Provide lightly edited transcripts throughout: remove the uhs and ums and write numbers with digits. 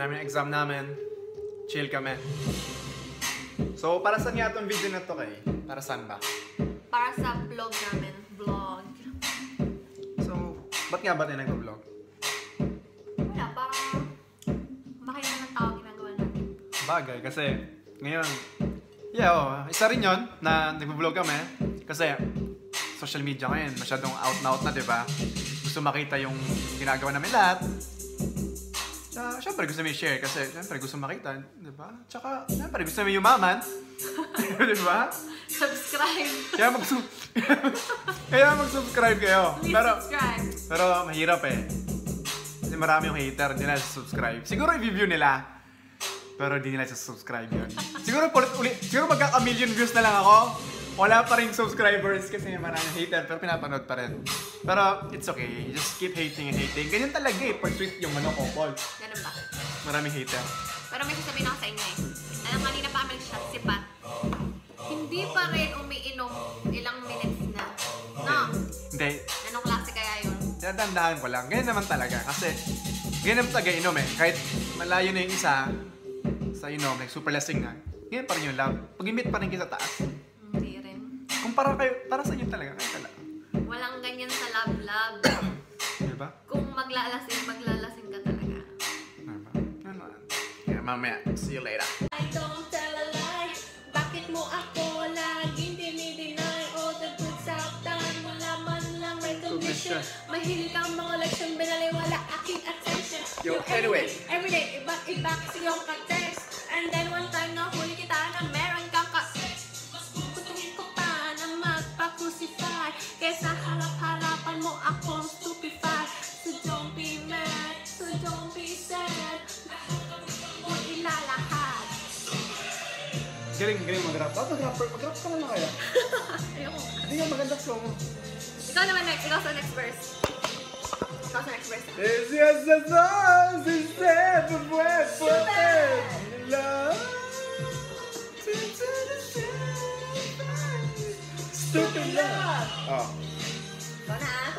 namin yung exam namin. Chill kami. So, para saan nga itong video na to kay? Para saan ba? Para sa vlog namin. Vlog. So, ba't nga ba tayo nag-vlog? Wala, para makita ng tao ginagawa natin. Bagay, kasi ngayon, isa rin yun na nag-vlog kami. Kasi social media ngayon, masyadong out na out na, diba? Gusto makita yung ginagawa namin lahat. Siyempre gusto may share kasi siyempre gusto makita, di ba? Tsaka siyempre gusto may yumaman, di ba? Subscribe! Kaya mag-subscribe kayo. Please subscribe! Pero mahirap eh. Kasi marami yung hater, hindi nila subscribe. Siguro i-view nila, pero hindi nila subscribe yun. Siguro magkaka-million views na lang ako. Wala pa rin subscribers kasi maraming hater, pero pinapanood pa rin. Pero it's okay, just keep hating and hating. Ganyan talaga eh, pag sweet yung Paul. Ganun ba? Maraming hater. Pero may sasabihin ako sa inyo eh. Alam, kanina pa kami shot si Pat. Hindi pa rin umiinom ilang minutes na. No? Hindi. Anong klase kaya yun? Tinatandaan ko lang, ganyan naman talaga. Kasi ganyan naman talaga inom eh. Kahit malayo na yung isa sa inom, like super lasing na. Ganyan pa rin yung love. Pag-imit pa rin kayo sa taas. Hindi rin. Kung para sa inyo talaga, kayo talaga. Walang ganyan sa love-love. Diba? Kung maglalasing ka talaga. Diba? Ano? Yeah, mamaya. See you later. I don't tell a lie. Bakit mo ako laging dinideny all the good I've done? Wala man lang recognition. Mahilig ang mga leksyon, binaliwala aking attention. Yo, anyway. Everyday, iba kasi yung ka-text. And then one time na huli kita na meron kang kutuhin ko pa na magpa-crucify. Kesa harap-harapan mo akong stupefy. So don't be mad, so don't be sad. Kung ilalahad. Galing mag-rap. Mag-rap ka naman kaya? Ayoko. Hindi nga maganda flow mo. Ikaw naman next. Ikaw sa next verse. Es just a song to say the word for love. Stupid love. Oh. Ikaw na ah.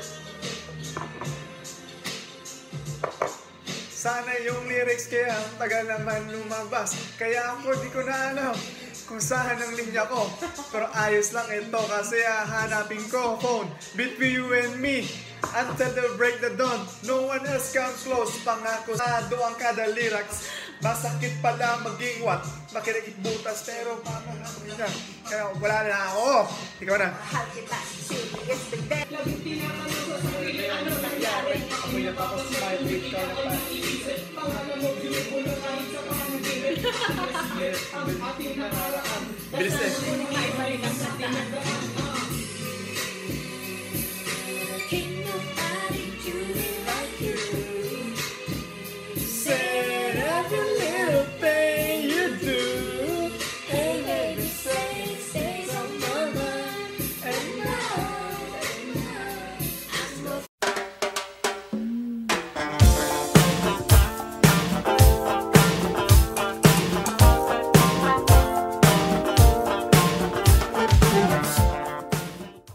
Sana yung lyrics kaya ang tagal naman lumabas. Kaya ako di ko na alam kung saan ang linya ko. Pero ayos lang ito kasi hahanapin ko phone between you and me. Until the break the dawn, no one else comes close. Pangako sa doang kada lyrics. Masakit pala maging what? Makinig butas pero pamahal ka. Kaya wala na ako. Ikaw na. Mahal kita. Serious the death. Ano nangyari? Ako'y napapasmile with ka na pa. Bilis eh.